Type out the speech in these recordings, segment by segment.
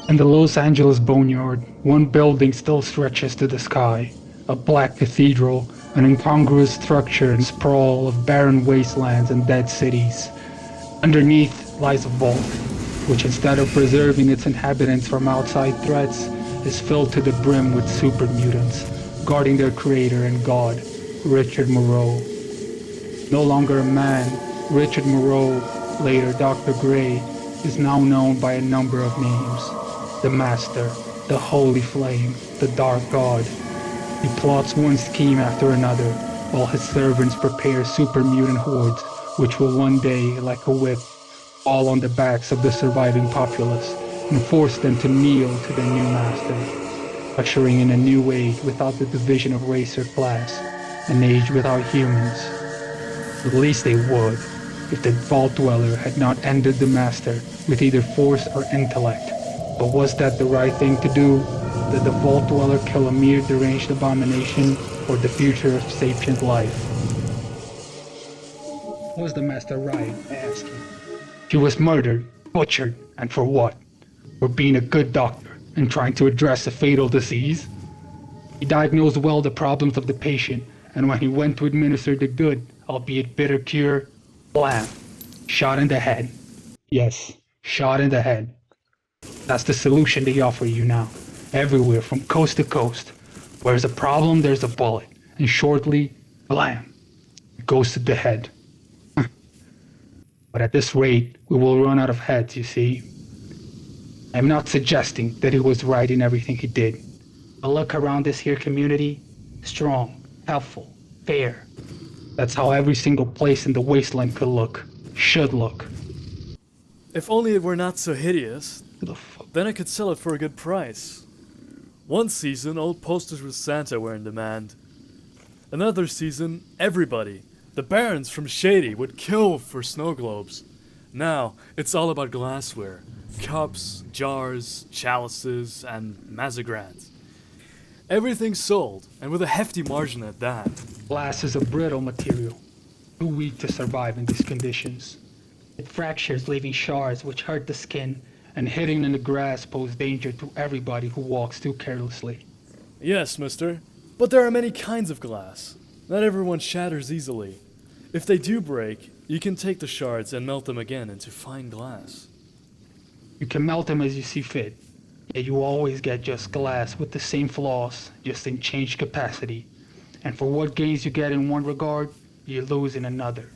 In the Los Angeles boneyard, one building still stretches to the sky, a black cathedral, an incongruous structure in sprawl of barren wastelands and dead cities. Underneath lies a vault, which instead of preserving its inhabitants from outside threats, is filled to the brim with super mutants, guarding their creator and god, Richard Moreau. No longer a man, Richard Moreau, later Dr. Gray, is now known by a number of names. The Master, the Holy Flame, the Dark God. He plots one scheme after another, while his servants prepare super mutant hordes, which will one day, like a whip, fall on the backs of the surviving populace and force them to kneel to their new master, ushering in a new age without the division of race or class, an age without humans. At least they would, if the Vault Dweller had not ended the Master with either force or intellect. But was that the right thing to do? Did the Vault Dweller kill a mere deranged abomination, or the future of sapient life? Was the Master right, I ask you? He was murdered, butchered, and for what? For being a good doctor and trying to address a fatal disease? He diagnosed well the problems of the patient, and when he went to administer the good, albeit bitter cure, blam, shot in the head. Yes, shot in the head. That's the solution they offer you now, everywhere from coast to coast. Where's a problem, there's a bullet, and shortly, blam, it goes to the head. But at this rate, we will run out of heads, you see. I'm not suggesting that he was right in everything he did. But look around this here community, strong, helpful, fair. That's how every single place in the wasteland could look, should look. If only it were not so hideous, Who the fuck? then I could sell it for a good price. One season, old posters with Santa were in demand. Another season, everybody, the barons from Shady, would kill for snow globes. Now, it's all about glassware. Cups, jars, chalices, and mazagrans. Everything's sold, and with a hefty margin at that. Glass is a brittle material, too weak to survive in these conditions. It fractures, leaving shards which hurt the skin, and hitting in the grass pose danger to everybody who walks too carelessly. Yes, mister, but there are many kinds of glass. Not everyone shatters easily. If they do break, you can take the shards and melt them again into fine glass. You can melt them as you see fit, yet you always get just glass with the same flaws, just in changed capacity. And for what gains you get in one regard, you lose in another.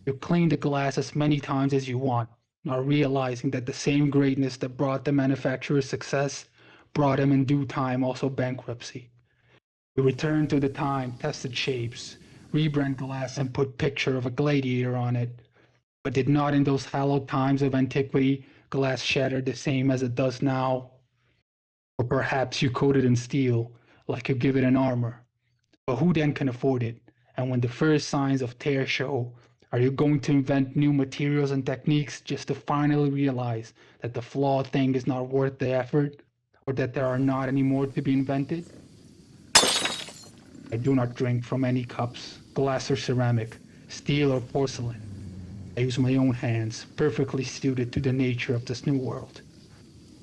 You clean the glass as many times as you want, not realizing that the same greatness that brought the manufacturer's success brought him in due time also bankruptcy. You return to the time-tested shapes, rebrand glass and put picture of a gladiator on it. But did not in those hallowed times of antiquity glass shatter the same as it does now? Or perhaps you coat it in steel, like you give it an armor. But who then can afford it? And when the first signs of tear show, are you going to invent new materials and techniques just to finally realize that the flawed thing is not worth the effort, or that there are not any more to be invented? I do not drink from any cups, glass or ceramic, steel or porcelain. I use my own hands, perfectly suited to the nature of this new world.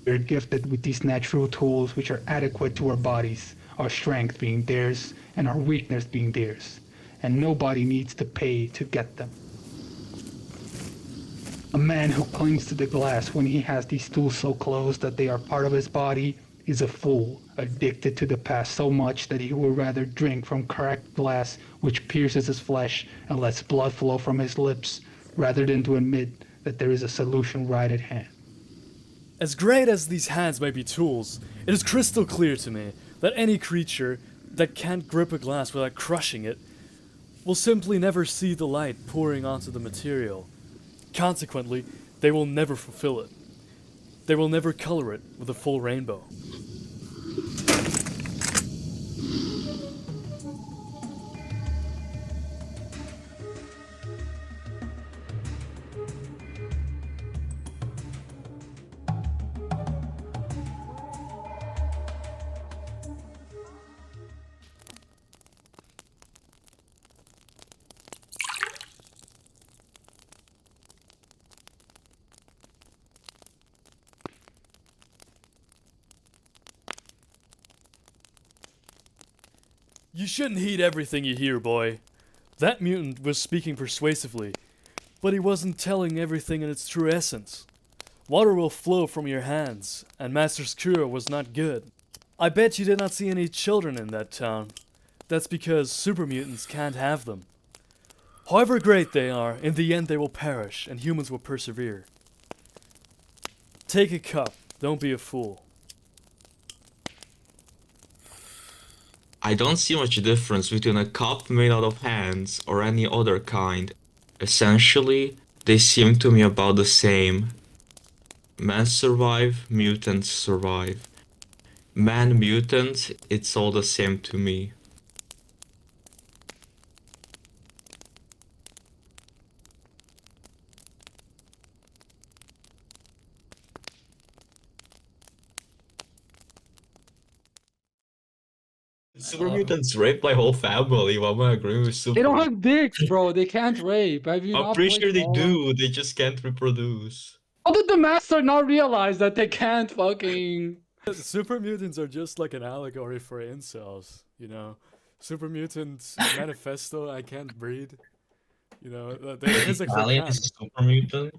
We are gifted with these natural tools which are adequate to our bodies, our strength being theirs and our weakness being theirs, and nobody needs to pay to get them. A man who clings to the glass when he has these tools so close that they are part of his body is a fool, addicted to the past so much that he would rather drink from cracked glass which pierces his flesh and lets blood flow from his lips, rather than to admit that there is a solution right at hand. As great as these hands may be tools, it is crystal clear to me that any creature that can't grip a glass without crushing it will simply never see the light pouring onto the material. Consequently, they will never fulfill it. They will never color it with a full rainbow. You shouldn't heed everything you hear, boy. That mutant was speaking persuasively, but he wasn't telling everything in its true essence. Water will flow from your hands, and Master's cure was not good. I bet you did not see any children in that town. That's because super mutants can't have them. However great they are, in the end they will perish, and humans will persevere. Take a cup, don't be a fool. I don't see much difference between a cup made out of hands or any other kind. Essentially, they seem to me about the same. Men survive, mutants survive. Man mutant, it's all the same to me. Super mutants rape my whole family. Why am I agreeing with super? They don't have dicks, bro. They can't rape. Have you I'm not pretty played sure they Fallout? do. They just can't reproduce. How did the master not realize that they can't fucking... Super mutants are just like an allegory for incels, you know? Super mutant manifesto, I can't breed. You know, the physics are Alien is a super mutant.